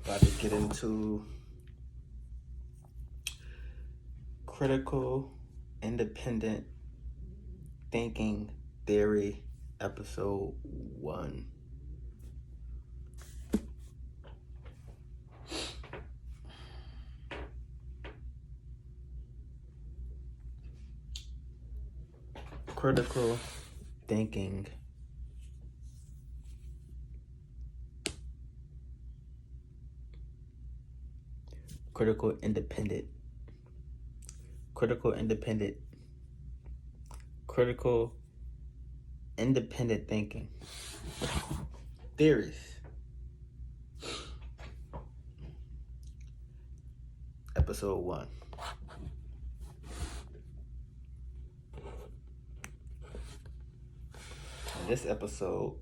About to get into critical, independent thinking theory, episode 1. Critical thinking. Critical independent thinking theories. Episode 1. In this episode,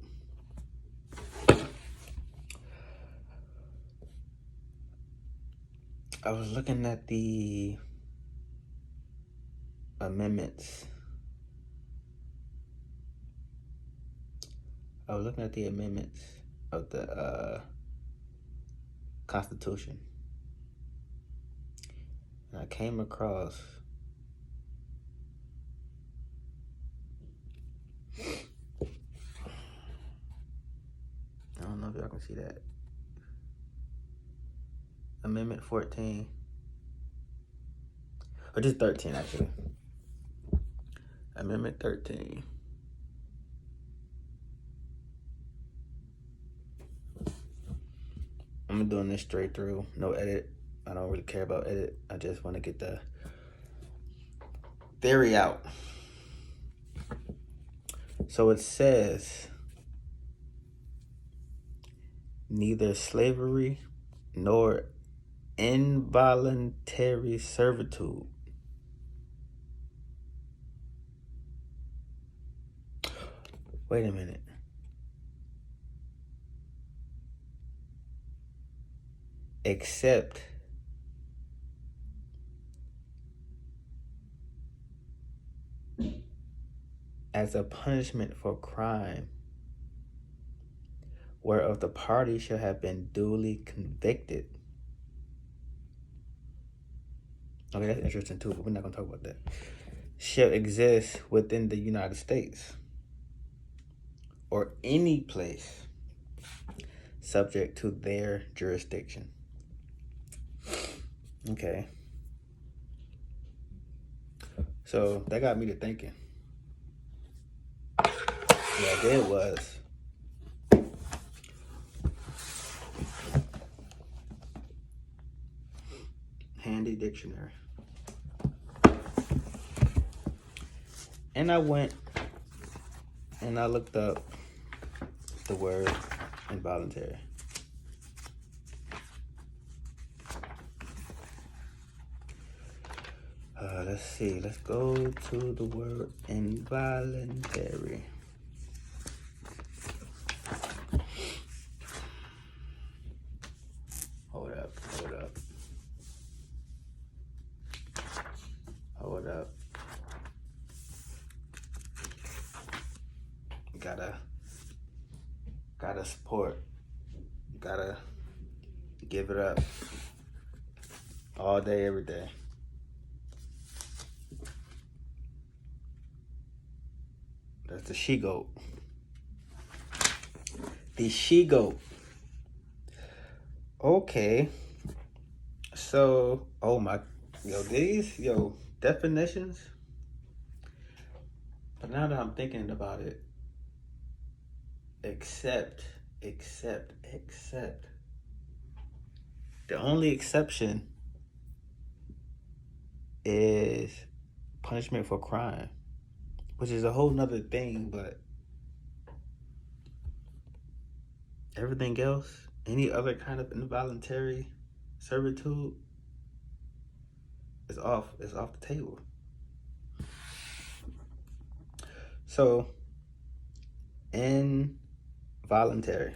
I was looking at the amendments. of the Constitution. And I came across I don't know if y'all can see that. Amendment 14. Or just 13, actually. Amendment 13. I'm doing this straight through, no edit. I don't really care about edit. I just want to get the theory out. So it says, neither slavery nor involuntary servitude wait a minute. Except as a punishment for crime whereof the party shall have been duly convicted. Okay, that's interesting too, but we're not going to talk about that. Shall exist within the United States or any place subject to their jurisdiction. Okay. So that got me to thinking. What I did was handy dictionary. And I went and I looked up the word involuntary. Let's see. Let's go to the word involuntary. Hold up. Gotta support. Gotta give it up. All day, every day. That's the she-goat. The she-goat. Okay. So, these definitions. But now that I'm thinking about it, except. The only exception is punishment for crime, which is a whole nother thing, but everything else, any other kind of involuntary servitude is off the table. So, involuntary.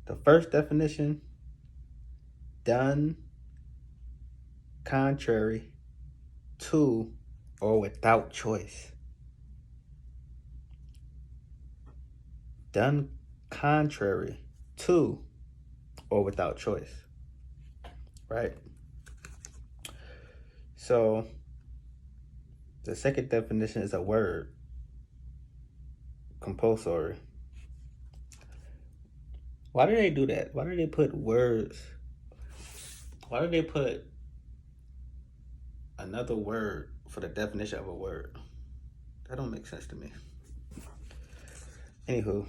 The first definition, done contrary to or without choice. Done contrary to or without choice, right? So the second definition is a word, compulsory. Why do they do that? Why do they put words? Why do they put another word for the definition of a word? That don't make sense to me. Anywho,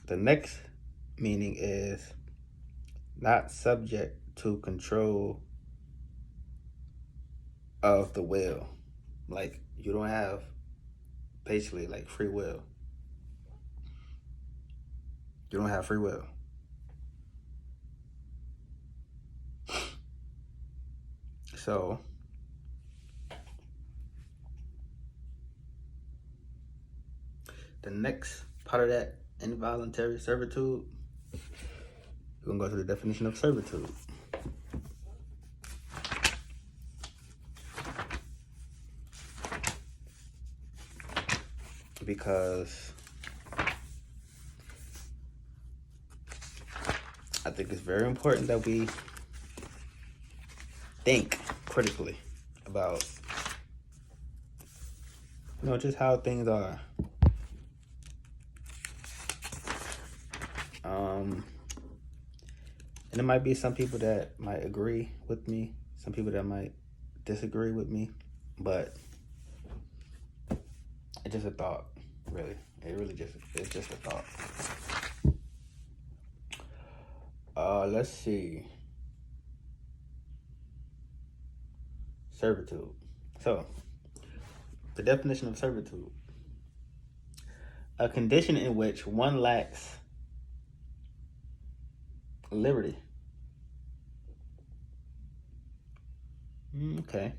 the next meaning is not subject to control of the will. Like, you don't have basically like free will. You don't have free will. So the next part of that involuntary servitude, we're gonna go to the definition of servitude. Because I think it's very important that we think critically about, just how things are. And there might be some people that might agree with me, some people that might disagree with me, but it's just a thought, really. It's just a thought. Let's see. Servitude. So, the definition of servitude: a condition in which one lacks liberty. Okay.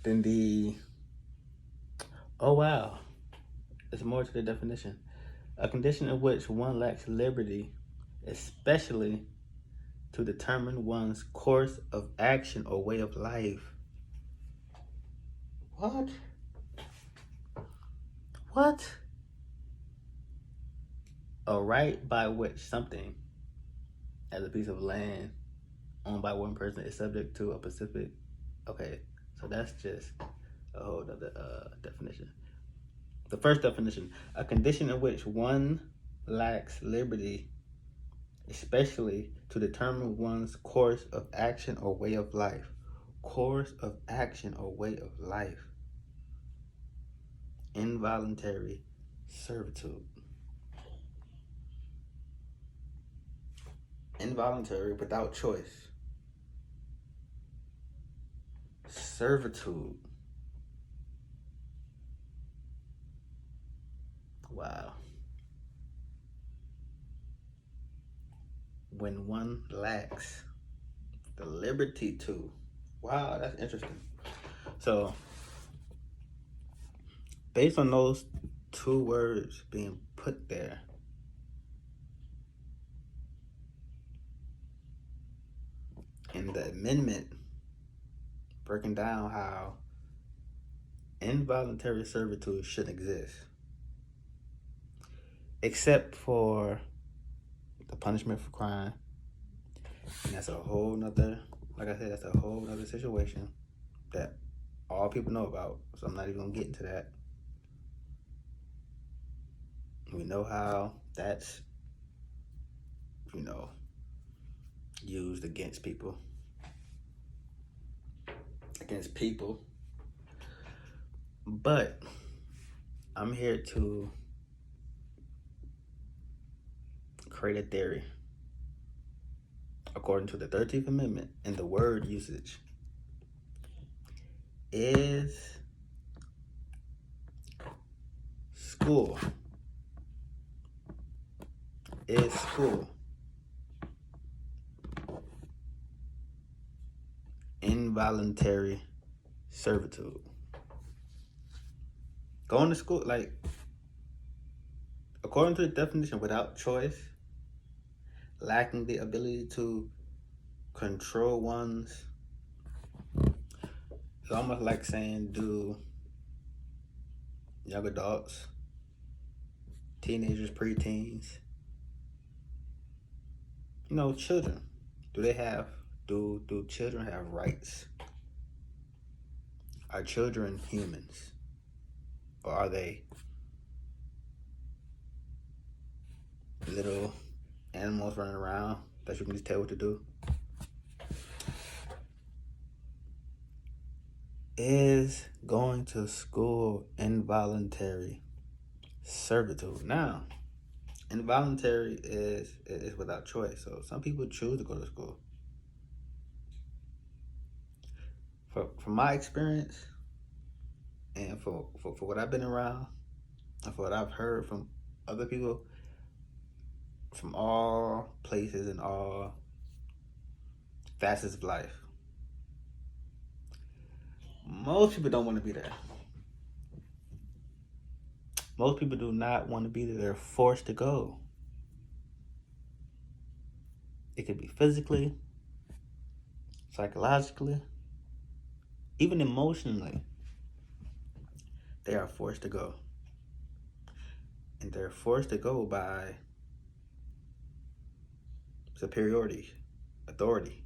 Then oh wow, there's more to the definition. A condition in which one lacks liberty, especially to determine one's course of action or way of life. What? A right by which something, as a piece of land owned by one person, is subject to a specific. Okay, so that's just a whole other definition. The first definition: a condition in which one lacks liberty, especially to determine one's course of action or way of life. Course of action or way of life. Involuntary servitude. Involuntary, without choice. Servitude. Wow. When one lacks the liberty to. Wow, that's interesting. So, based on those two words being put there, in the amendment breaking down how involuntary servitude should exist, except for the punishment for crime. And that's a whole nother, like I said, that's a whole nother situation that all people know about. So I'm not even gonna get into that. We know how that's, used against people. But I'm here to create a theory according to the 13th Amendment and the word usage. Is school involuntary servitude? Going to school, like, according to the definition, without choice, lacking the ability to control one's, it's almost like saying, do young adults, teenagers, preteens, children. Do children have rights? Are children humans? Or are they little animals running around that you can just tell what to do? Is going to school involuntary servitude? Now, involuntary is without choice. So some people choose to go to school. From my experience, and for what I've been around, and for what I've heard from other people from all places and all facets of life, most people don't want to be there. Most people do not want to be there. They're forced to go. It could be physically, psychologically, even emotionally. They are forced to go. And they're forced to go by superiority, authority.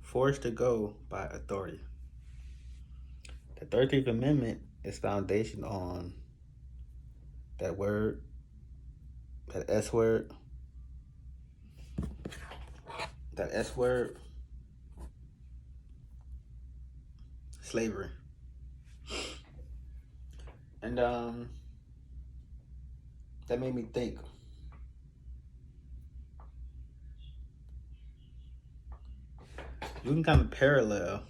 Forced to go by authority. The 13th Amendment is foundation on that word, that S word, slavery. And that made me think. You can kind of parallel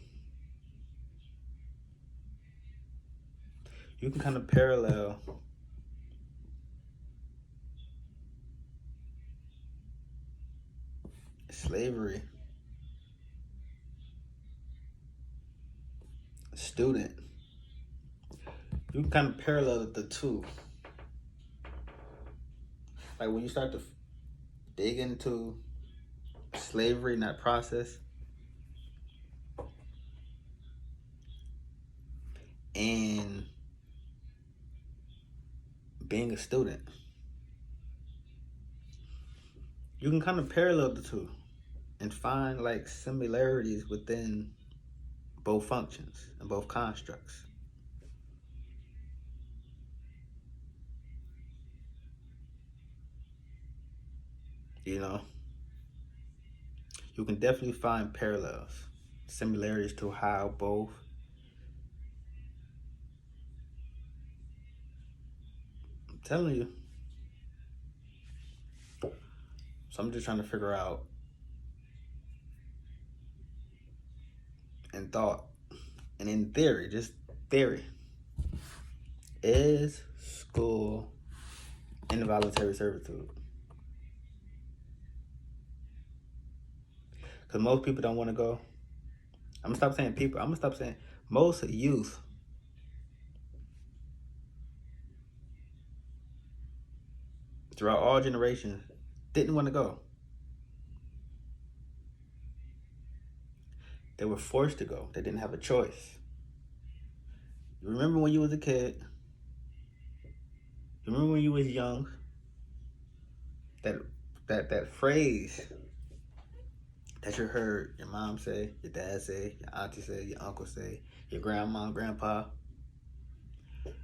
slavery, student. You can kind of parallel the two. Like when you start to dig into slavery and that process, and being a student, you can kind of parallel the two and find like similarities within both functions and both constructs. You can definitely find parallels, similarities to how both I'm telling you. So I'm just trying to figure out in thought and in theory, just theory, is school involuntary servitude? Because most people don't want to go. I'm gonna stop saying people. I'm gonna stop saying most youth throughout all generations didn't want to go. They were forced to go. They didn't have a choice. You remember when you was a kid? You remember when you was young? That phrase that you heard your mom say, your dad say, your auntie say, your uncle say, your grandma, grandpa.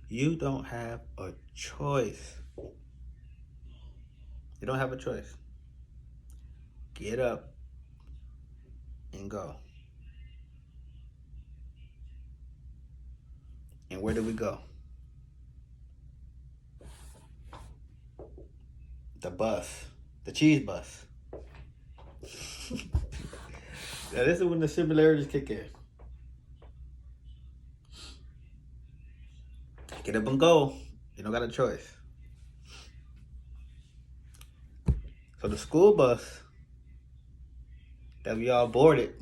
You don't have a choice. You don't have a choice. Get up and go. And where do we go? The bus. The cheese bus. Now this is when the similarities kick in. Get up and go. You don't got a choice. So the school bus that we all boarded,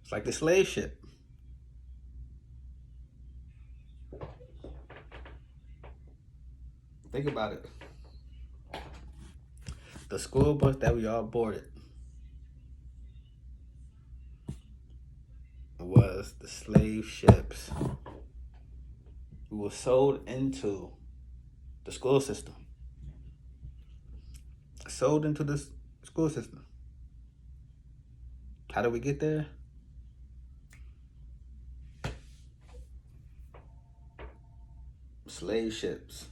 it's like the slave ship. Think about it. The school bus that we all boarded was the slave ships. We were sold into the school system. Sold into the school system. How did we get there? Slave ships,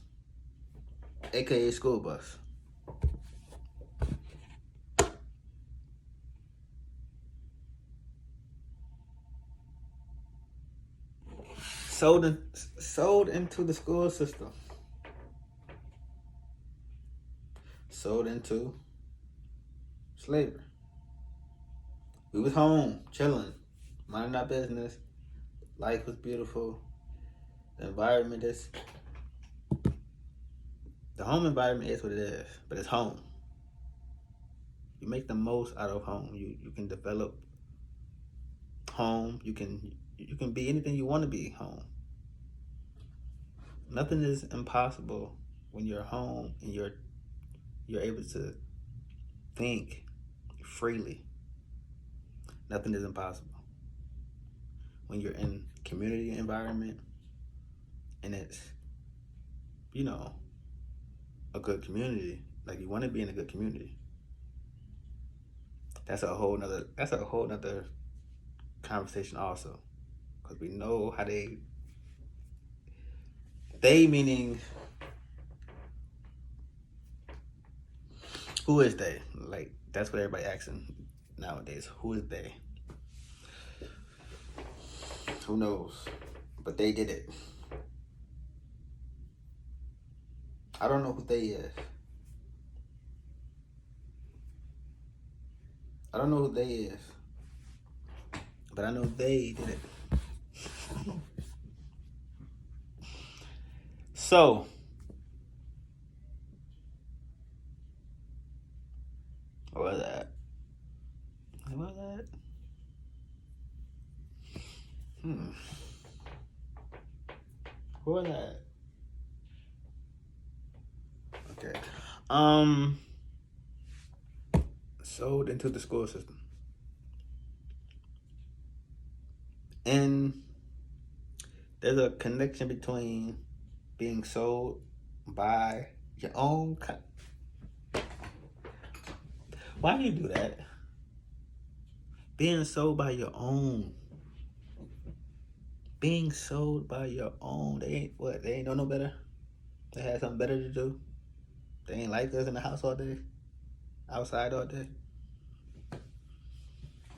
aka school bus. Sold into the school system. Sold into slavery. We was home, chilling, minding our business. Life was beautiful. The environment is, the home environment is what it is, but it's home. You make the most out of home. You can develop home. You can be anything you want to be home. Nothing is impossible when you're home and you're able to think freely. Nothing is impossible. When you're in community environment and it's, a good community, like you want to be in a good community. That's a whole nother conversation also. Because we know how they meaning, who is they? Like, that's what everybody asking nowadays. Who is they? Who knows? But they did it. I don't know who they is. I don't know who they is. But I know they did it. So, what was that? What was that? What was that? Okay. Sold into the school system. And there's a connection between being sold by your own. Why do you do that? Being sold by your own. Being sold by your own. They ain't what? They ain't know no better? They had something better to do? They ain't like us in the house all day? Outside all day?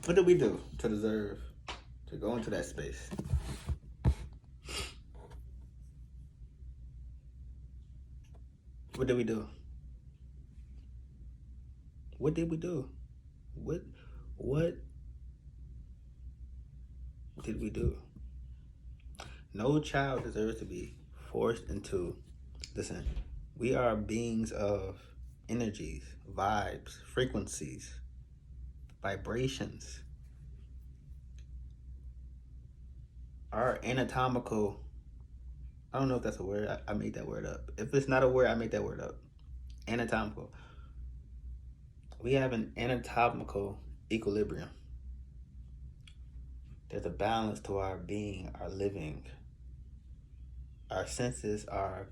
What did we do to deserve to go into that space? What did we do? What did we do? What did we do? No child deserves to be forced into, listen, we are beings of energies, vibes, frequencies, vibrations. Our anatomical, I don't know if that's a word, I made that word up. If it's not a word, I made that word up. Anatomical. We have an anatomical equilibrium. There's a balance to our being, our living. Our senses are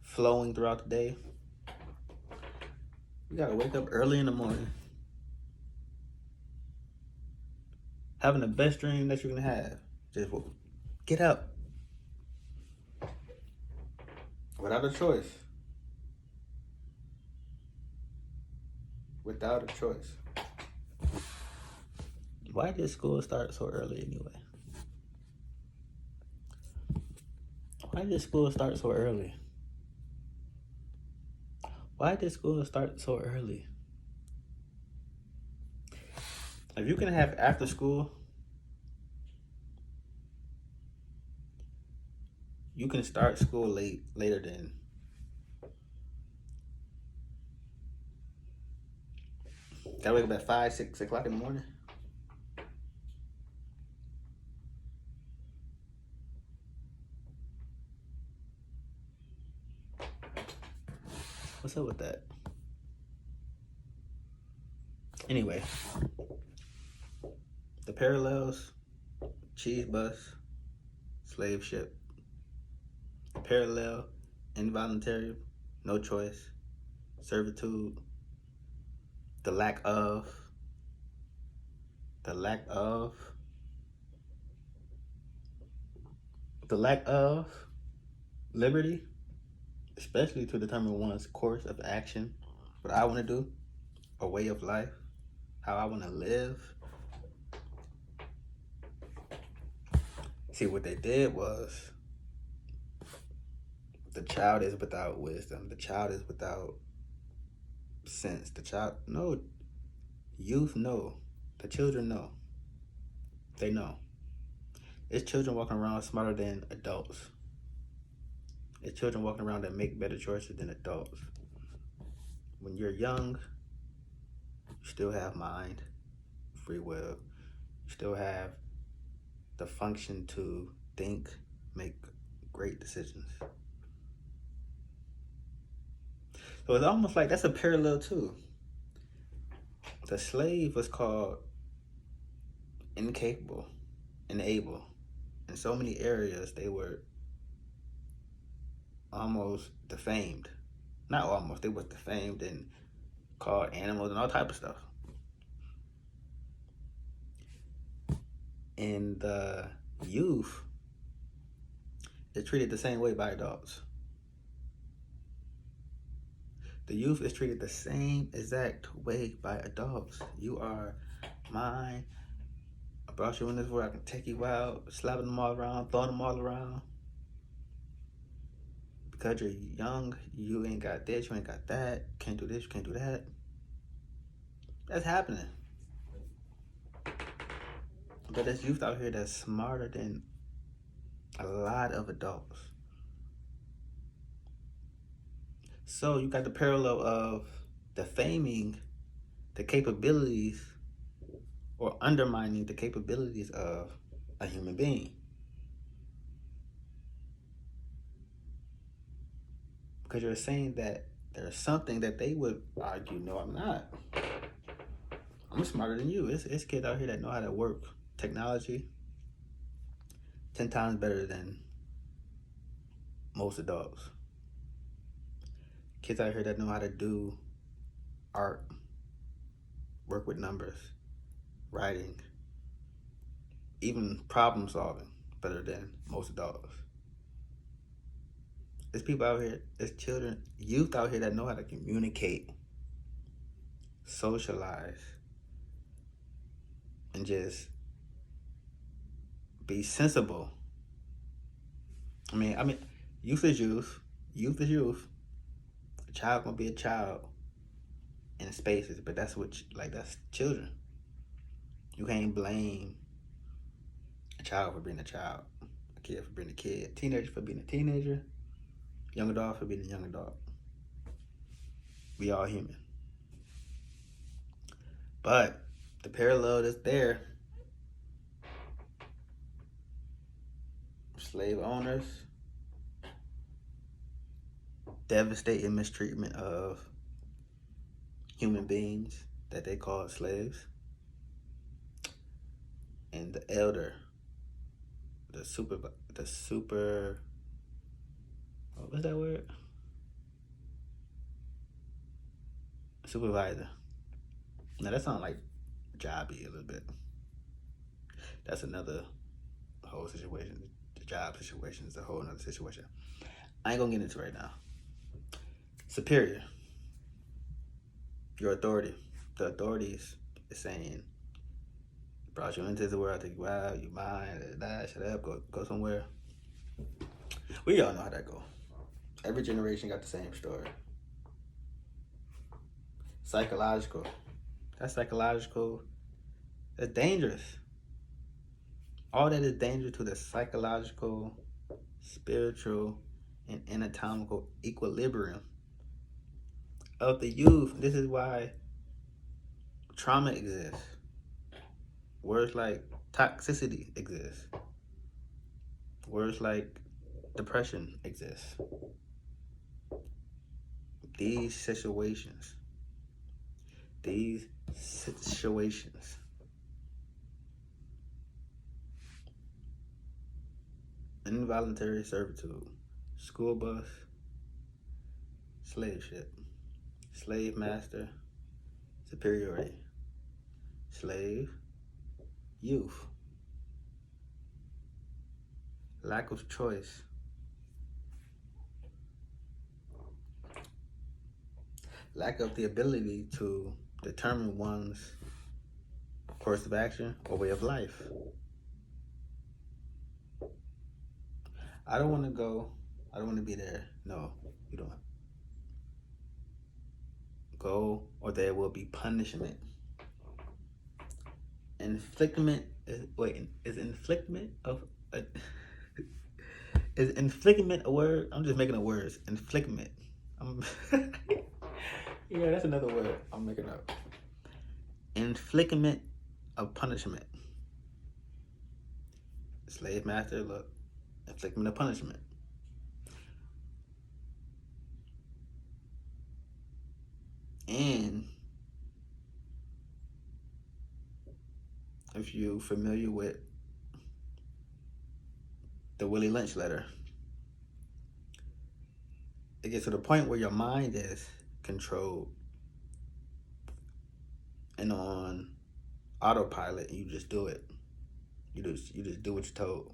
flowing throughout the day. We gotta wake up early in the morning, having the best dream that you can have. Just get up without a choice. Without a choice. Why did school start so early anyway? Why did school start so early? Why did school start so early? If you can have after school, you can start school later than. Gotta wake up at 5, 6 o'clock in the morning. What's up with that? Anyway, the parallels, cheese bus, slave ship, parallel, involuntary, no choice, servitude, the lack of, the lack of, the lack of liberty, especially to determine one's course of action, what I want to do, a way of life, how I want to live. See, what they did was the child is without wisdom. The child is without sense. The child, no, youth know. The children know. They know. It's children walking around smarter than adults. It's children walking around that make better choices than adults. When you're young, you still have mind, free will. You still have the function to think, make great decisions. So it's almost like that's a parallel too. The slave was called incapable, unable. In so many areas, they were almost defamed. Not almost, they was defamed and called animals and all type of stuff. And the youth is treated the same way by adults. The youth is treated the same exact way by adults. You are mine. I brought you in this world. I can take you out, slapping them all around, throwing them all around. Because you're young, you ain't got this, you ain't got that. Can't do this, you can't do that. That's happening. But there's youth out here that's smarter than a lot of adults. So you got the parallel of defaming the capabilities or undermining the capabilities of a human being. Because you're saying that there's something that they would argue, no, I'm not. I'm smarter than you. It's kids out here that know how to work technology 10 times better than most adults. Kids out here that know how to do art, work with numbers, writing, even problem solving better than most adults. There's people out here, there's children, youth out here that know how to communicate, socialize, and just be sensible. I mean, youth is youth. Youth is youth. A child gonna be a child in spaces, but that's that's children. You can't blame a child for being a child, a kid for being a kid, a teenager for being a teenager, young adult for being a young adult. We all human. But the parallel is there. Slave owners, devastating mistreatment of human beings that they called slaves, and the elder, the super, what was that word? Supervisor. Now that sounds like jobby a little bit. That's another whole situation. The job situation is a whole other situation. I ain't gonna get into it right now. Superior. Your authority. The authorities is saying, brought you into the world, take you out, you mine, shut up, go somewhere. We all know how that go. Every generation got the same story. Psychological. That's psychological. That's dangerous. All that is dangerous to the psychological, spiritual, and anatomical equilibrium of the youth. This is why trauma exists. Words like toxicity exist. Words like depression exist. These situations, involuntary servitude, school bus, slave ship, slave master, superiority, slave, youth, lack of choice, lack of the ability to determine one's course of action or way of life. I don't want to go. I don't want to be there. No, you don't. Go, or there will be punishment. Inflictment is inflictment of is inflictment a word? I'm just making up words. Inflictment. Yeah, that's another word I'm making up. Inflictment of punishment. Slave master, look. Inflictment of punishment. And if you're familiar with the Willie Lynch letter, it gets to the point where your mind is controlled and on autopilot, and you just do it. You just do what you're told.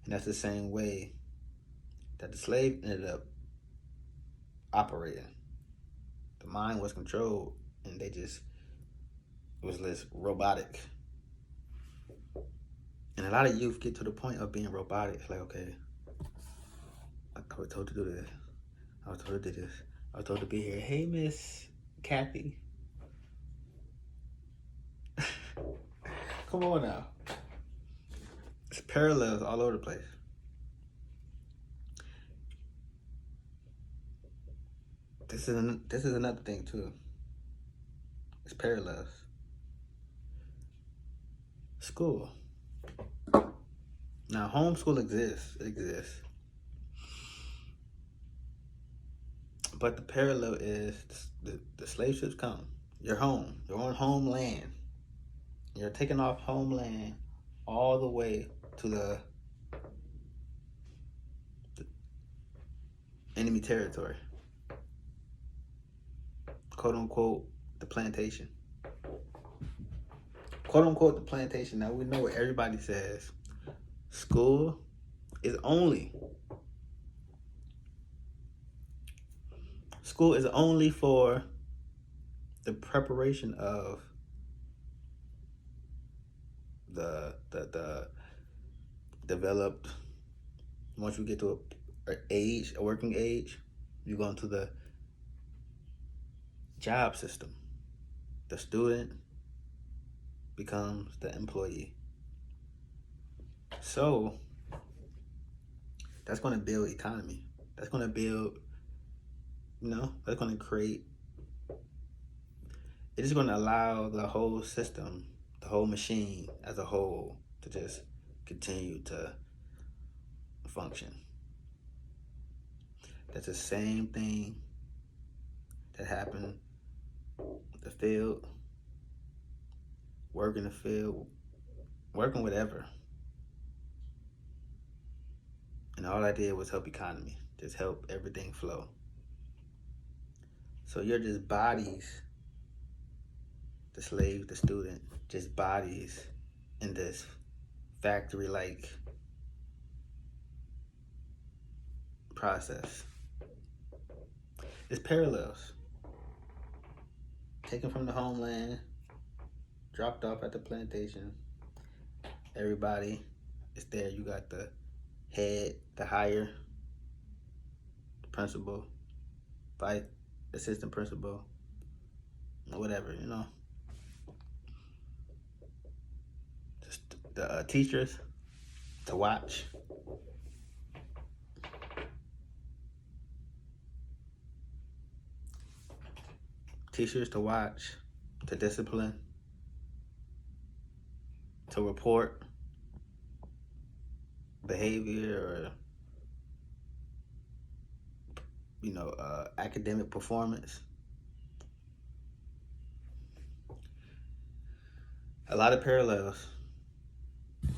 And that's the same way that the slave ended up operating. The mind was controlled, and it was less robotic. And a lot of youth get to the point of being robotic. It's like, okay, I was told to do this. I was told to do this. I was told to be here. Hey, Miss Kathy. Come on now. It's parallels all over the place. This is another thing too. It's parallels. School. Now, homeschool exists. It exists. But the parallel is the slave ships come. You're home. You're on homeland. You're taking off homeland all the way to the enemy territory. Quote unquote, the plantation. Quote unquote, the plantation. Now we know what everybody says. School is only for the preparation of the developed. Once you get to a working age, you go into the job system. The student becomes the employee. So that's going to build economy. That's going to build, that's going to create, it is going to allow the whole system, the whole machine as a whole, to just continue to function. That's the same thing that happened with the field, work in the field, working whatever. And all I did was help economy, just help everything flow. So you're just bodies, the slave, the student, just bodies in this factory-like process. It's parallels. Taken from the homeland, dropped off at the plantation. Everybody is there. You got the head, the higher, the principal, vice assistant principal, whatever, Just the teachers to watch. Teachers to watch, to discipline, to report behavior or academic performance. A lot of parallels.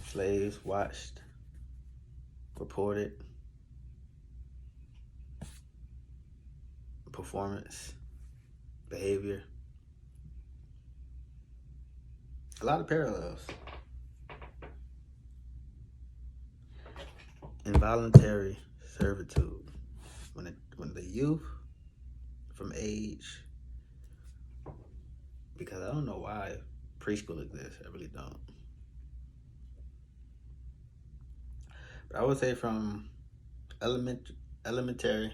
Slaves watched, reported, performance, behavior. A lot of parallels. Involuntary servitude. When the youth from age, because I don't know why preschool exists. I really don't. But I would say from elementary,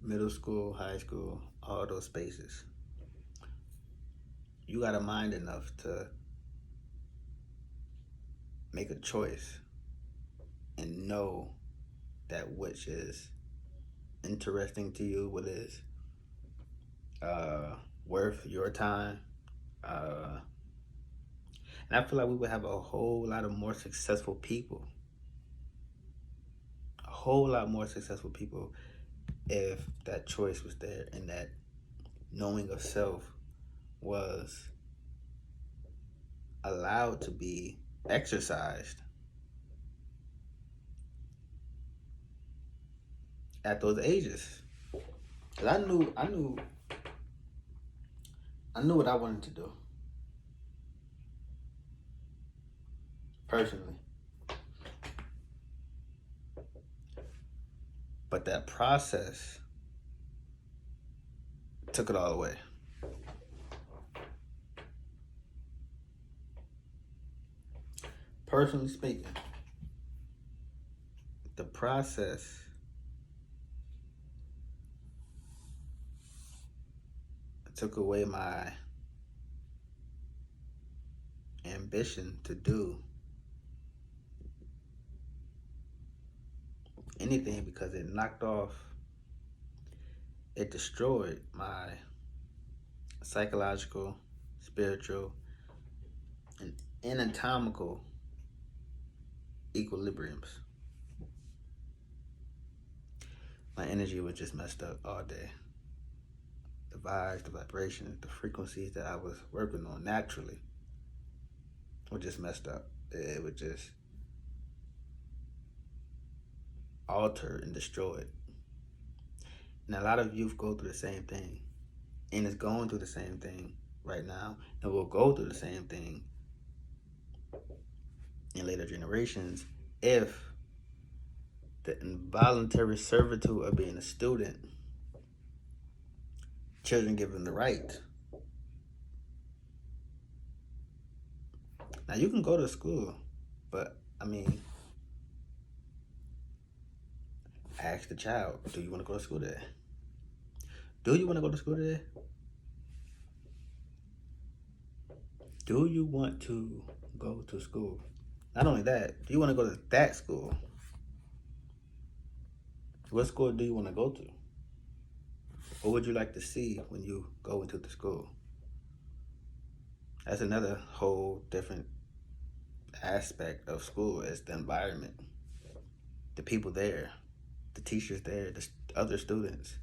middle school, high school, all those spaces, you got a mind enough to make a choice and know that which is interesting to you, what is worth your time. And I feel like we would have a whole lot of more successful people. A whole lot more successful people if that choice was there and that knowing of self was allowed to be exercised at those ages. Cause I knew what I wanted to do personally, but that process took it all away. Personally speaking, the process took away my ambition to do anything, because it destroyed my psychological, spiritual, and anatomical equilibriums. My energy was just messed up all day. The vibes, the vibrations, the frequencies that I was working on naturally were just messed up. It would just alter and destroy it. And a lot of youth go through the same thing, and is going through the same thing right now, and will go through the same thing in later generations if the involuntary servitude of being a student, children given the right. Now you can go to school, but I mean, ask the child, do you want to go to school today? Do you want to go to school today? Do you want to go to school? Not only that, do you want to go to that school? What school do you want to go to? What would you like to see when you go into the school? That's another whole different aspect of school, is the environment, the people there, the teachers there, the other students.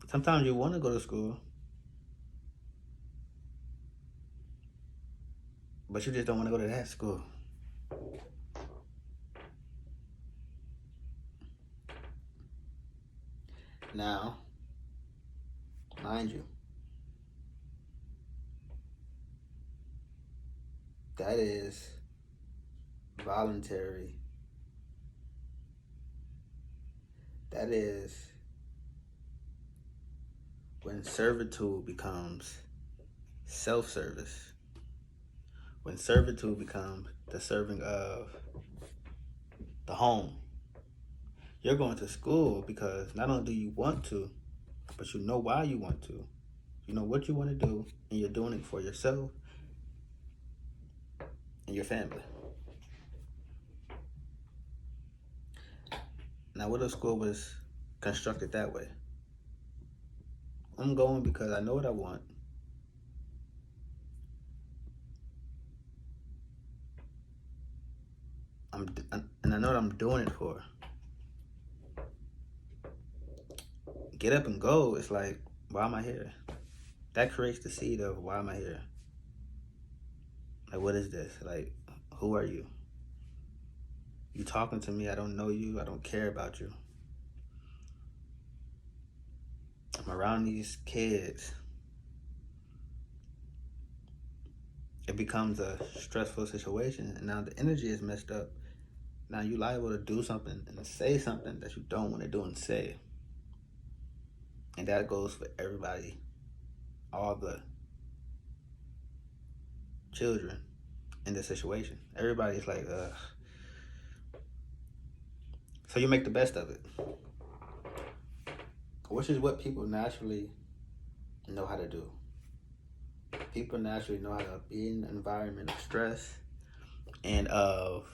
Sometimes you want to go to school, but you just don't want to go to that school. Now, mind you, that is voluntary. That is when servitude becomes self-service. When servitude becomes the serving of the home. You're going to school because not only do you want to, but you know why you want to. You know what you want to do, and you're doing it for yourself and your family. Now, what if school was constructed that way? I'm going because I know what I want. And I know what I'm doing it for. Get up and go. It's like, why am I here? That creates the seed of, why am I here? Like, what is this? Like, who are you? You talking to me? I don't know you. I don't care about you. I'm around these kids. It becomes a stressful situation, and now the energy is messed up. Now you're liable to do something and say something that you don't want to do and say. And that goes for everybody, all the children in this situation. Everybody's like, ugh. So you make the best of it, which is what people naturally know how to do. People naturally know how to be in an environment of stress and of,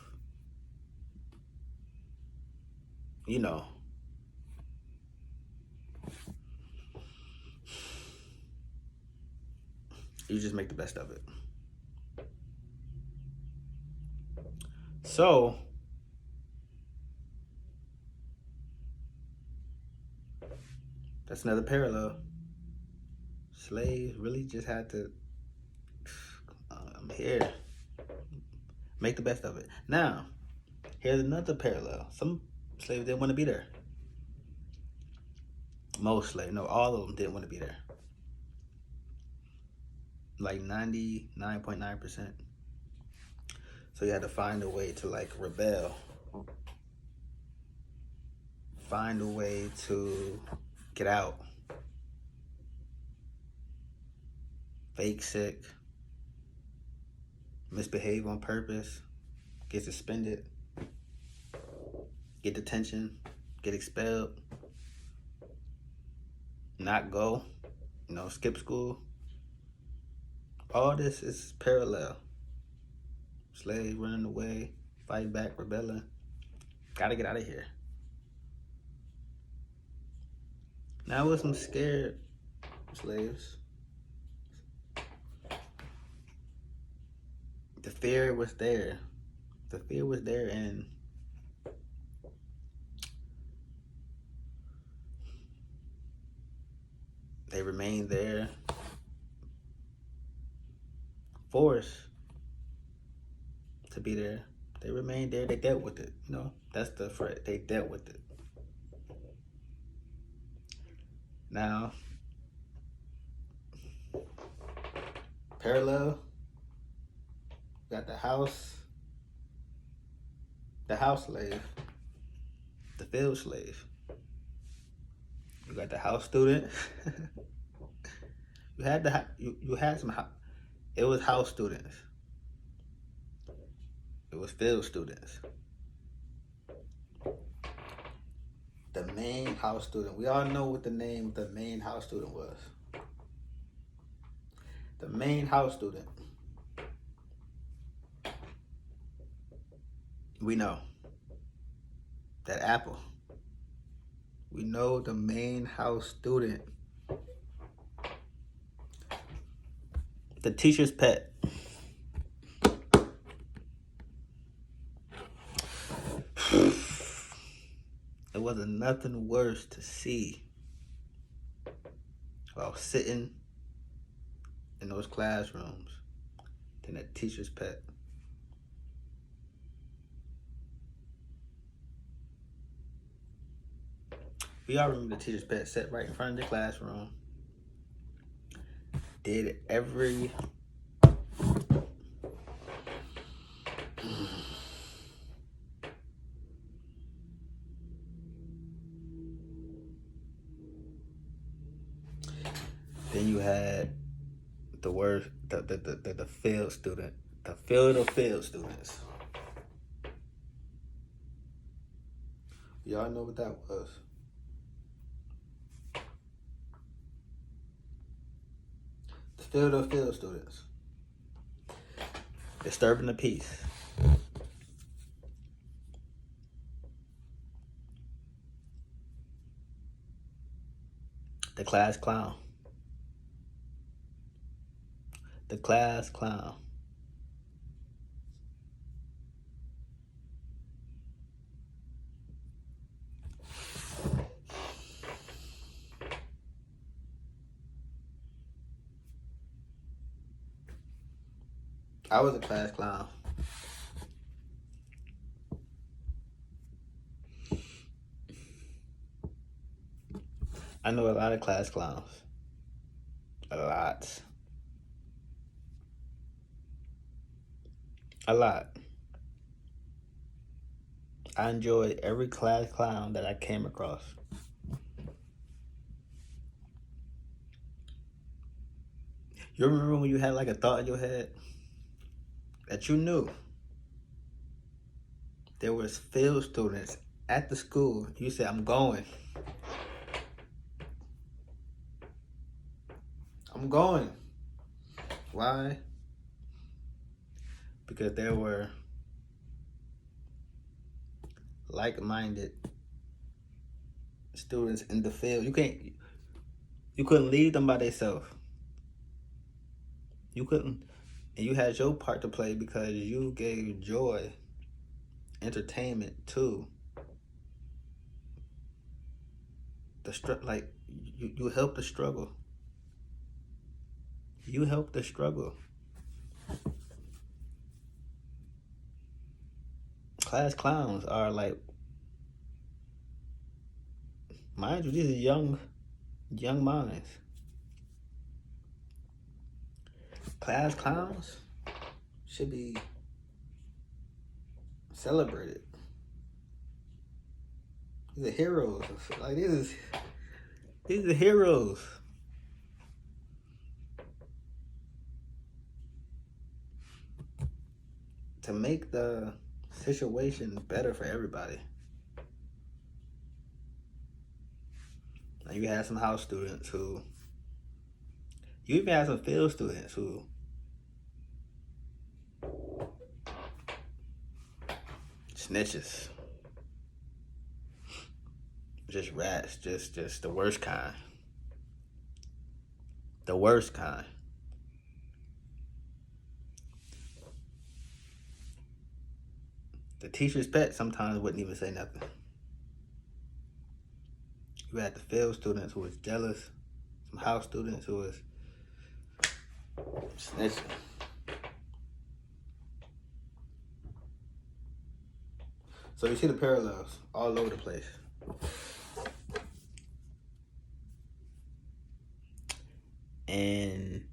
you know, you just make the best of it. So, that's another parallel. Slaves really just had to, I'm here. Make the best of it. Now, here's another parallel. Some slaves didn't want to be there. Most slaves, no, all of them didn't want to be there. Like 99.9%. So you had to find a way to like rebel. Find a way to get out. Fake sick. Misbehave on purpose. Get suspended. Get detention. Get expelled. Not go. Skip school. All this is parallel. Slaves running away, fighting back, rebelling. Gotta get out of here. Now with some scared slaves, the fear was there. The fear was there, and they remained there. Forced to be there. They remained there. They dealt with it. That's the threat. They dealt with it. Now, parallel, got the house slave, the field slave. You got the house student. you had some. It was house students. It was field students. The main house student. We all know what the name of the main house student was. The main house student. We know. That apple. We know the main house student. The teacher's pet. It wasn't nothing worse to see while sitting in those classrooms than a teacher's pet. We all remember the teacher's pet sat right in front of the classroom, did every Then you had the worst, the failed student, the field of failed students. Y'all know what that was. The field of failed students. Disturbing the peace. The class clown. The class clown. I was a class clown. I know a lot of class clowns. A lot. A lot. I enjoyed every class clown that I came across. You remember when you had like a thought in your head that you knew there was field students at the school? You said, I'm going. I'm going. Why? Because there were like-minded students in the field. You couldn't leave them by themselves. You couldn't, and you had your part to play because you gave joy, entertainment to like you helped the struggle. You helped the struggle. Class clowns are like, mind you, these are young minds. Class clowns should be celebrated. These are heroes. Like these are heroes. To make the situation better for everybody. Now you had some house students who, you even had some field students who snitches. Just rats, just the worst kind. The worst kind. The teacher's pet sometimes wouldn't even say nothing. You had the field students who was jealous, some house students who was snitching. So you see the parallels all over the place. And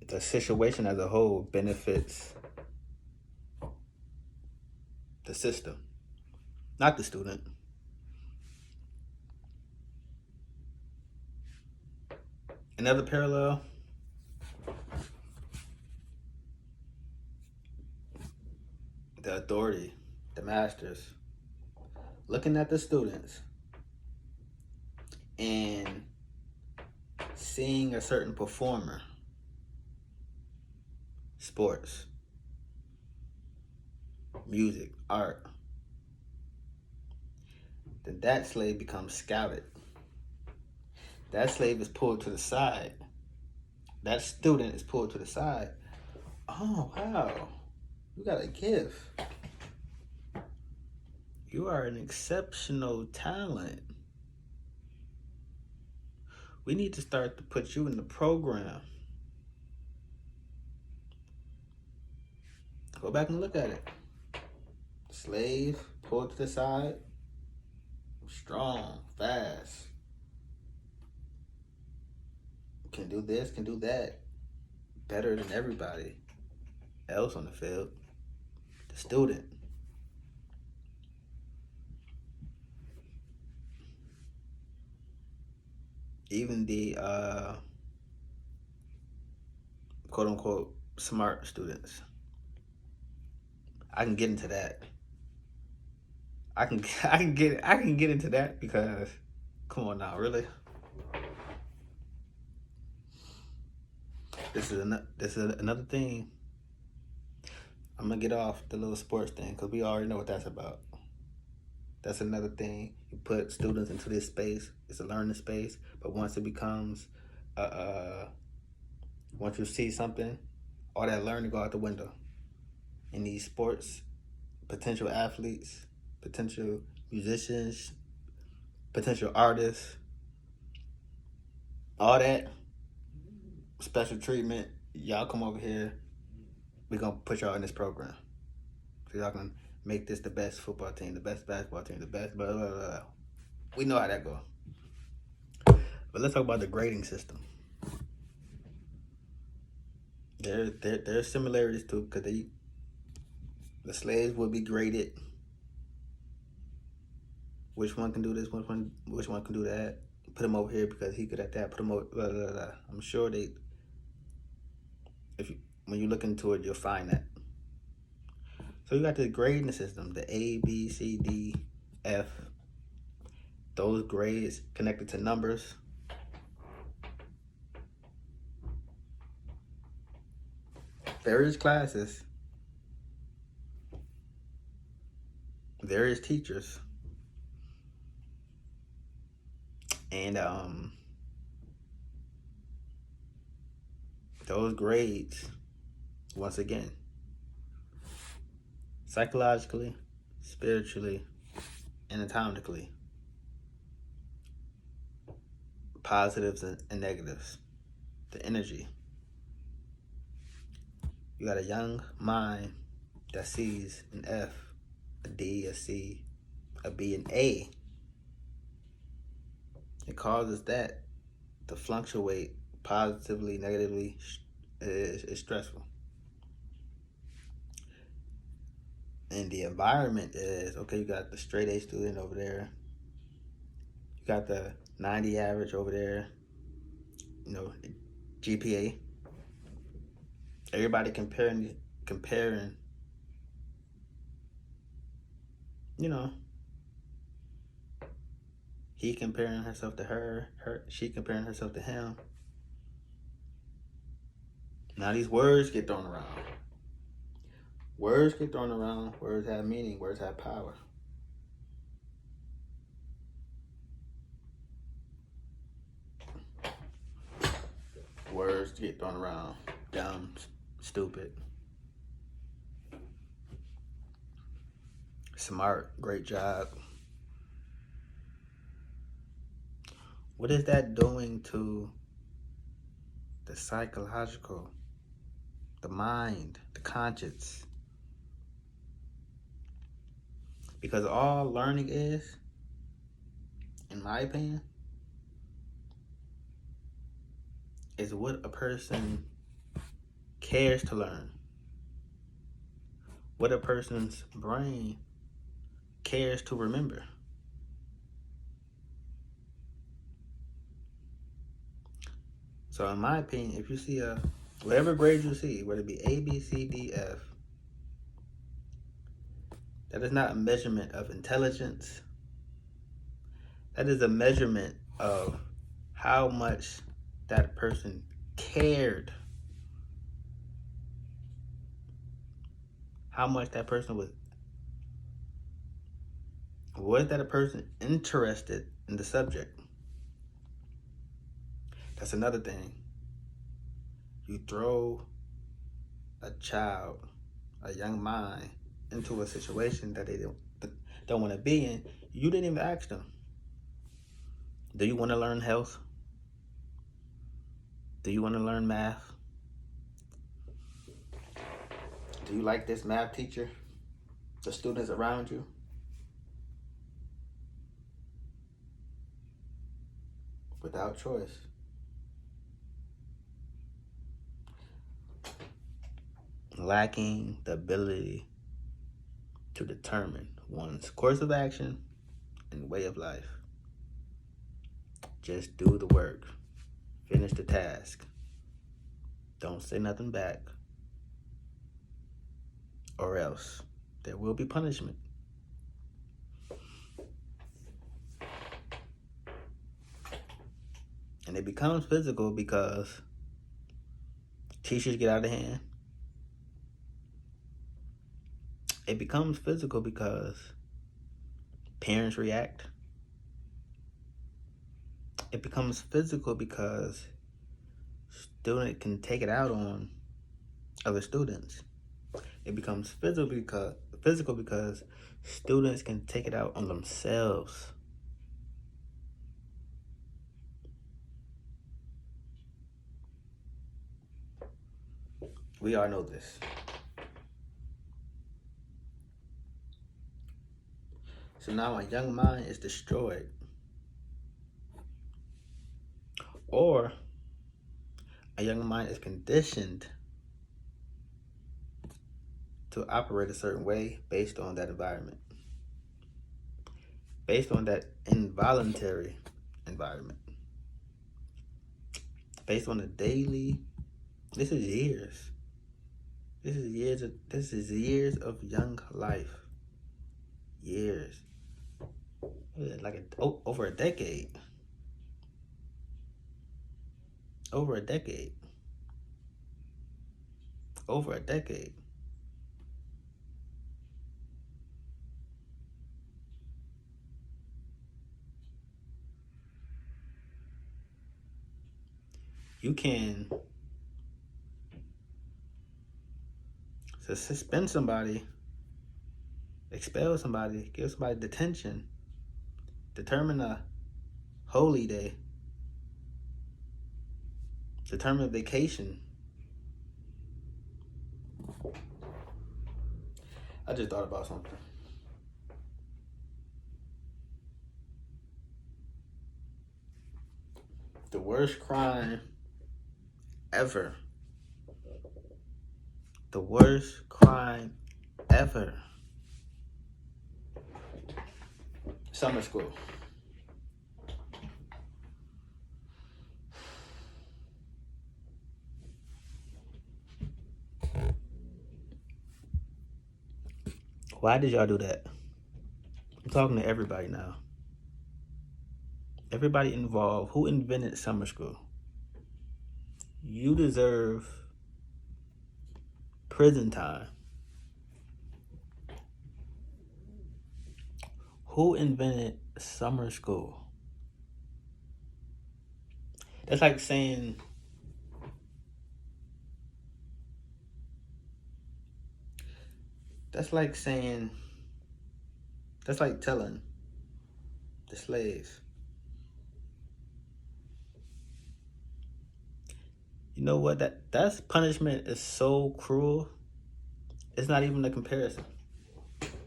the situation as a whole benefits the system, not the student. Another parallel, the authority, the masters, looking at the students and seeing a certain performer, sports, music, art, then that slave becomes scouted. That slave is pulled to the side. That student is pulled to the side. Oh, wow, you got a gift. You are an exceptional talent. We need to start to put you in the program. Go back and look at it. Slave, pulled to the side, strong, fast, can do this, can do that, better than everybody else on the field. The student. Even the quote unquote smart students. I can get into that. I can get into that because, come on now, really. This is another thing. I'm gonna get off the little sports thing because we already know what that's about. That's another thing. You put students into this space. It's a learning space, but once it becomes, once you see something, all that learning go out the window. In these sports, potential athletes, potential musicians, potential artists, all that special treatment, y'all come over here. We're gonna put y'all in this program so y'all can make this the best football team, the best basketball team, the best blah, blah, blah. We know how that goes. But let's talk about the grading system. There's similarities too, because the slaves would be graded. Which one can do this? Which one can do that? Put him over here because he good at that. Put him over. Blah, blah, blah. I'm sure when you look into it, you'll find that. So you got the grading system, the A, B, C, D, F. Those grades connected to numbers. Various classes. Various teachers. And those grades, once again, psychologically, spiritually, anatomically, positives and negatives, the energy. You got a young mind that sees an F, a D, a C, a B, an A. It causes that to fluctuate positively, negatively. Is stressful. And the environment is, okay, you got the straight A student over there. You got the 90 average over there. GPA. Everybody comparing, he comparing herself to her, she comparing herself to him. Now these words get thrown around. Words get thrown around. Words have meaning. Words have power. Words get thrown around. Dumb, stupid, smart, great job. What is that doing to the psychological, the mind, the conscience? Because all learning is, in my opinion, is what a person cares to learn. What a person's brain cares to remember. So in my opinion, if you see whatever grade you see, whether it be A, B, C, D, F, that is not a measurement of intelligence. That is a measurement of how much that person cared. How much that person was that a person interested in the subject? That's another thing. You throw a child, a young mind, into a situation that they don't want to be in. You didn't even ask them. Do you want to learn health? Do you want to learn math? Do you like this math teacher? The students around you? Without choice. Lacking the ability to determine one's course of action and way of life. Just do the work. Finish the task. Don't say nothing back. Or else there will be punishment. And it becomes physical because teachers get out of hand. It becomes physical because parents react. It becomes physical because student can take it out on other students. It becomes physical because students can take it out on themselves. We all know this. So now a young mind is destroyed. Or a young mind is conditioned to operate a certain way based on that environment, based on that involuntary environment, based on the daily. This is years. This is years of young life. Years. Like over a decade. Over a decade. Over a decade. You can suspend somebody, expel somebody, give somebody detention, determine a holy day, determine vacation. I just thought about something. The worst crime ever. The worst crime ever. Summer school. Why did y'all do that? I'm talking to everybody now. Everybody involved. Who invented summer school? You deserve prison time. Who invented summer school? That's like saying that's like telling the slaves, you know what, that's punishment is so cruel. It's not even a comparison.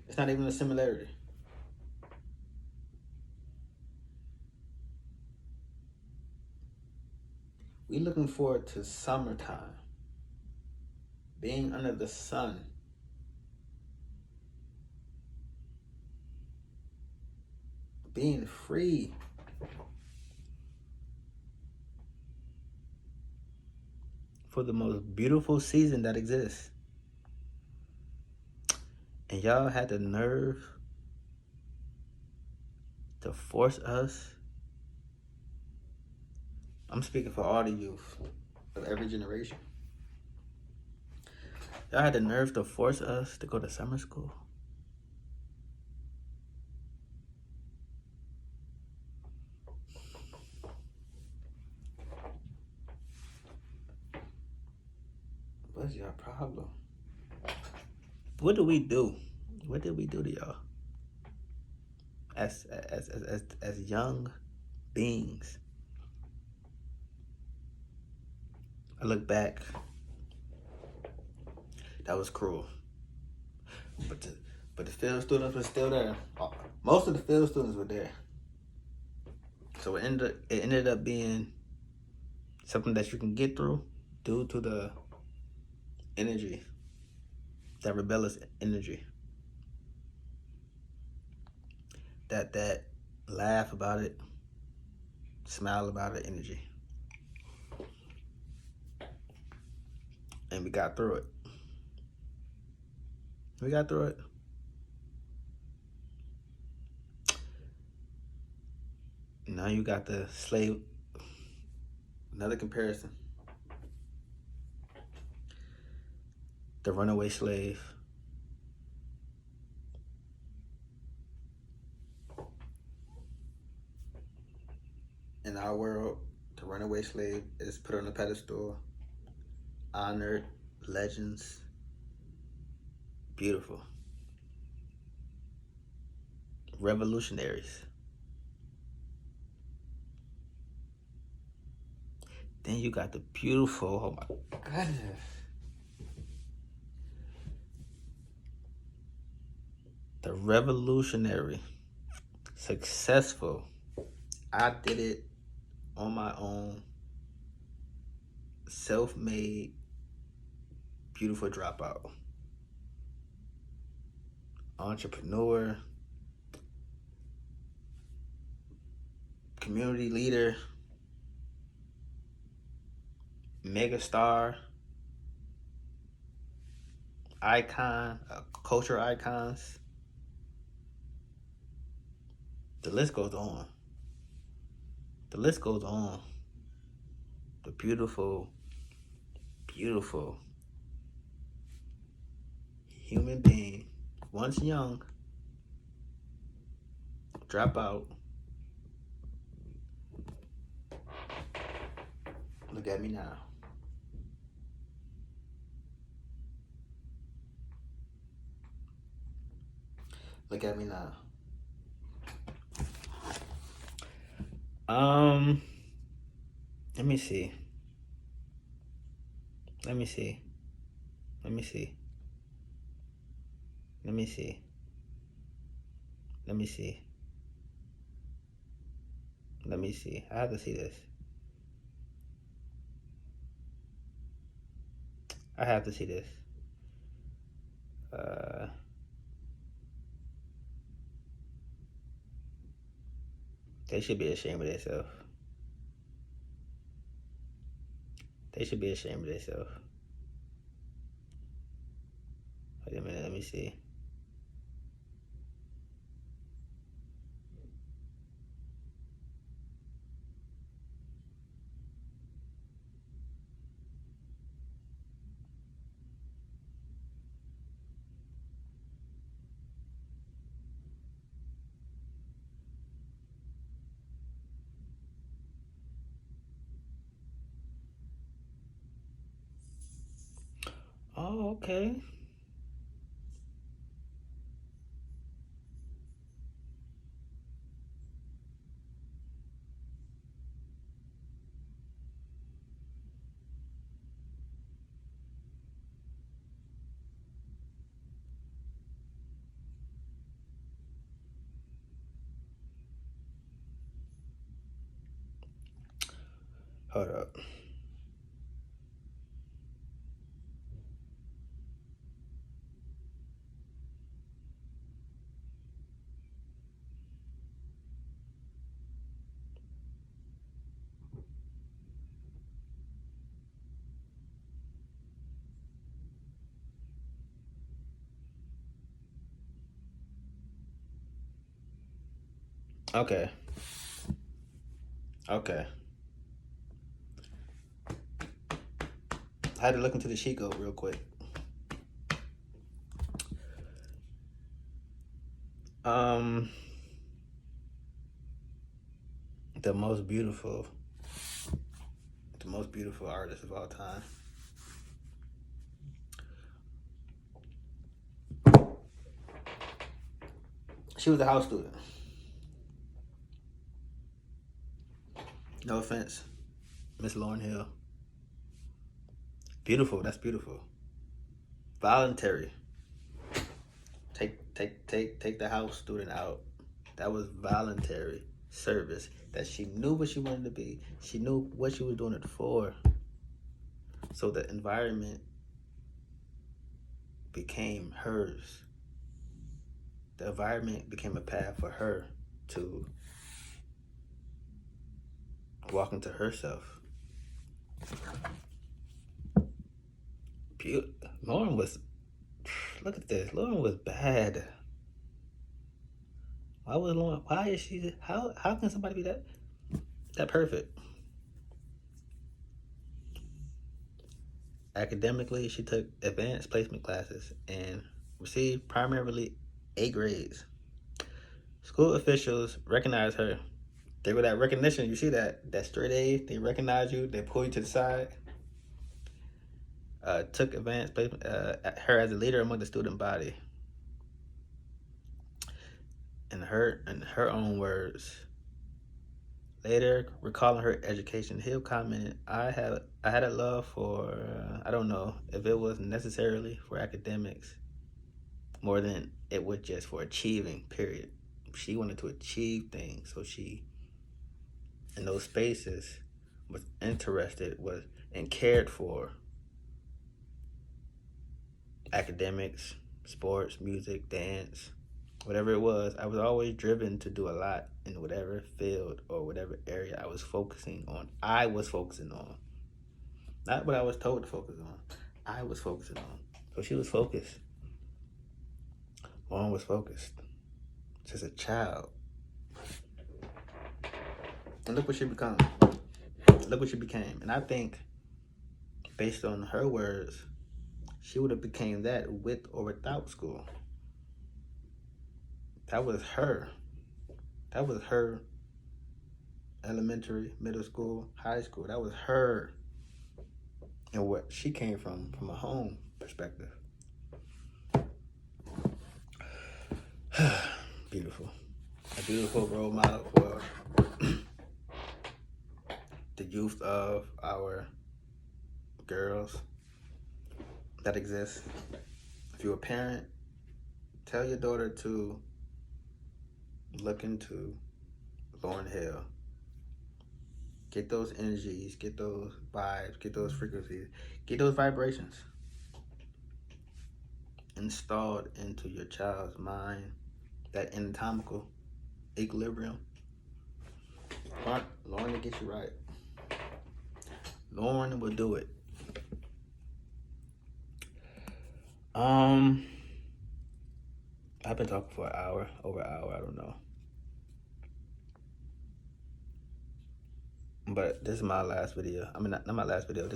It's not even a similarity. We looking forward to summertime, being under the sun, being free. For the most beautiful season that exists. And y'all had the nerve to force us. I'm speaking for all the youth of every generation. Y'all had the nerve to force us to go to summer school. What's your problem? What do we do? What did we do to y'all? As young beings. I look back. That was cruel. But the field students were still there. Most of the field students were there. So it ended up being something that you can get through due to the energy, that rebellious energy, that laugh about it, smile about it energy. And we got through it. We got through it. Now you got the slave, another comparison. The runaway slave. In our world, the runaway slave is put on a pedestal, honored, legends, beautiful. Revolutionaries. Then you got the beautiful, oh my goodness. The revolutionary successful. I did it on my own, self-made, beautiful dropout. Entrepreneur, community leader, megastar, icon, culture icons. The list goes on. The list goes on. The beautiful, beautiful human being, once young, drop out. Look at me now. Look at me now. Let me see. Let me see. Let me see. Let me see. Let me see. Let me see. I have to see this. I have to see this. They should be ashamed of themselves. They should be ashamed of themselves. Wait a minute, let me see. Oh, okay. Hold up. Okay. Okay. I had to look into the sheet code real quick. The most beautiful artist of all time. She was a house student. No offense, Miss Lauryn Hill. Beautiful. That's beautiful. Voluntary. Take the house student out. That was voluntary service. That she knew what she wanted to be. She knew what she was doing it for. So the environment became hers. The environment became a path for her to walk into herself. Lauren was, look at this. Lauren was bad. Why is she, how can somebody be that perfect? Academically, she took advanced placement classes and received primarily A grades. School officials recognized her. They were that recognition. You see that straight A. They recognize you. They pull you to the side. Took advanced placement. Her as a leader among the student body. In her own words. Later, recalling her education, Hill commented, I had a love for, I don't know if it was necessarily for academics more than it was just for achieving, period. She wanted to achieve things, so she, in those spaces, was interested, was and cared for academics, sports, music, dance, whatever it was. I was always driven to do a lot in whatever field or whatever area I was focusing on. I was focusing on. Not what I was told to focus on. I was focusing on. So she was focused. Lauren was focused. Just a child. And look what she became. Look what she became. And I think, based on her words, she would have became that with or without school. That was her. That was her elementary, middle school, high school. That was her. And what she came from a home perspective. Beautiful. A beautiful role model for the youth of our girls that exist. If you're a parent, tell your daughter to look into Lauryn Hill. Get those energies, get those vibes, get those frequencies, get those vibrations installed into your child's mind, that anatomical equilibrium. Lauren will get you right. Lauren will do it. I've been talking for an hour, over an hour, I don't know. But this is my last video. I mean, not my last video.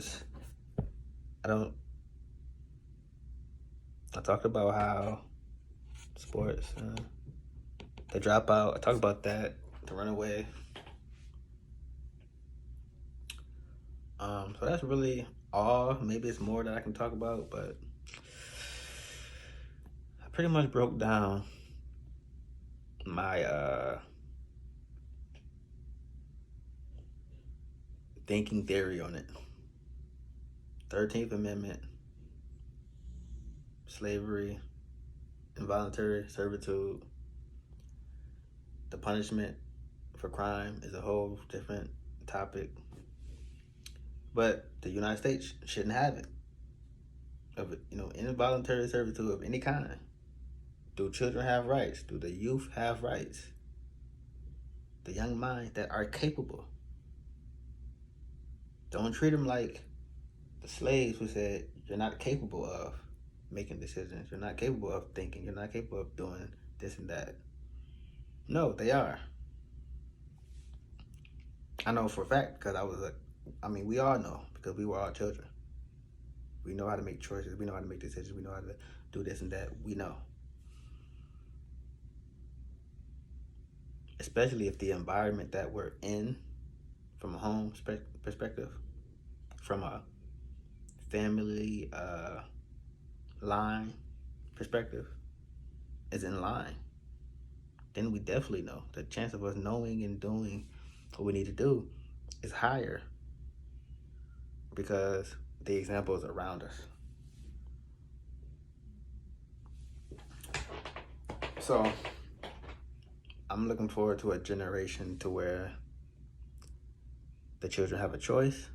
I talked about how sports, the dropout. I talked about that, the runaway. So that's really all. Maybe it's more that I can talk about, but I pretty much broke down my thinking theory on it. 13th Amendment, slavery, involuntary servitude. The punishment for crime is a whole different topic. But the United States shouldn't have it. Of involuntary servitude of any kind. Do children have rights? Do the youth have rights? The young minds that are capable. Don't treat them like the slaves who said, you're not capable of making decisions. You're not capable of thinking. You're not capable of doing this and that. No, they are. I know for a fact because we all know because we were all children. We know how to make choices. We know how to make decisions. We know how to do this and that. We know. Especially if the environment that we're in, from a home perspective, from a family line perspective, is in line, then we definitely know the chance of us knowing and doing what we need to do is higher because the example is around us. So I'm looking forward to a generation to where the children have a choice.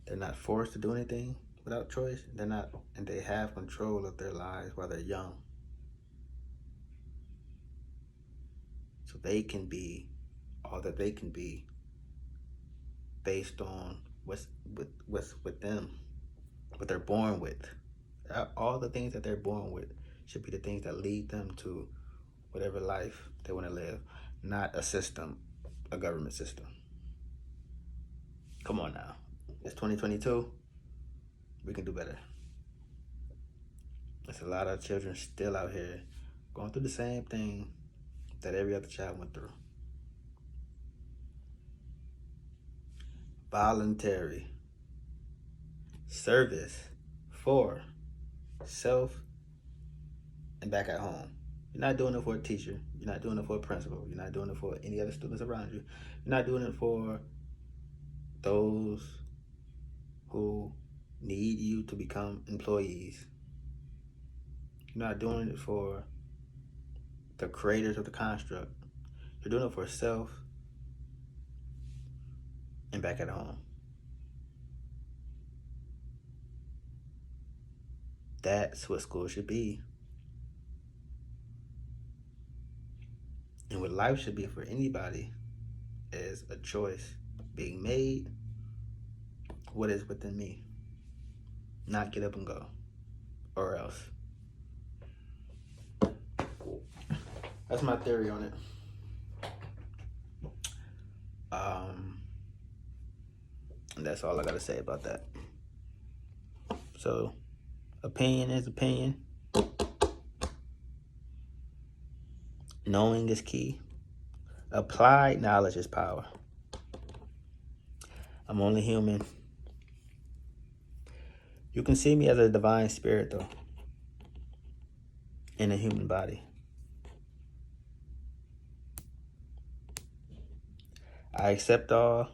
They're not forced to do anything without choice. And they have control of their lives while they're young. So they can be all that they can be based on what's with them, what they're born with. All the things that they're born with should be the things that lead them to whatever life they want to live, not a system, a government system. Come on now. It's 2022. We can do better. There's a lot of children still out here going through the same thing that every other child went through. Voluntary service for self and back at home. You're not doing it for a teacher. You're not doing it for a principal. You're not doing it for any other students around you. You're not doing it for those who need you to become employees. You're not doing it for the creators of the construct. You're doing it for self and back at home. That's what school should be. And what life should be for anybody is a choice being made. What is within me? Not get up and go. Or else. That's my theory on it. And that's all I gotta say about that. So, opinion is opinion. Knowing is key. Applied knowledge is power. I'm only human. You can see me as a divine spirit, though, in a human body. I accept all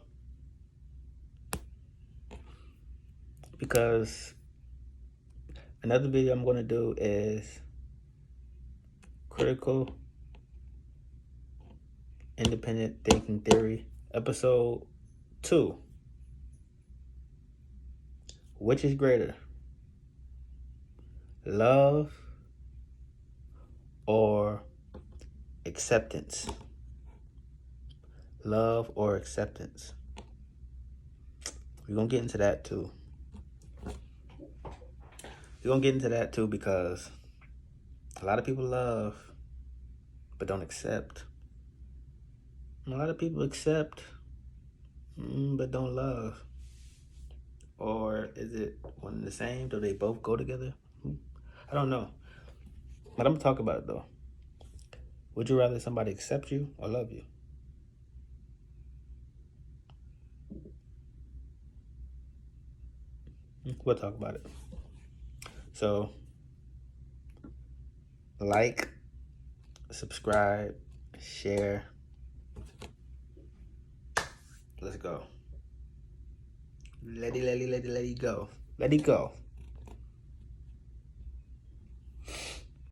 because another video I'm going to do is critical independent thinking theory, episode 2. Which is greater, love or acceptance? Love or acceptance? We're going to get into that too. Because a lot of people love but don't accept. A lot of people accept but don't love. Or is it one and the same? Do they both go together? I don't know. But I'm going to talk about it though. Would you rather somebody accept you or love you? We'll talk about it. So, like, subscribe, share. Let's go. Let it go. Let it go.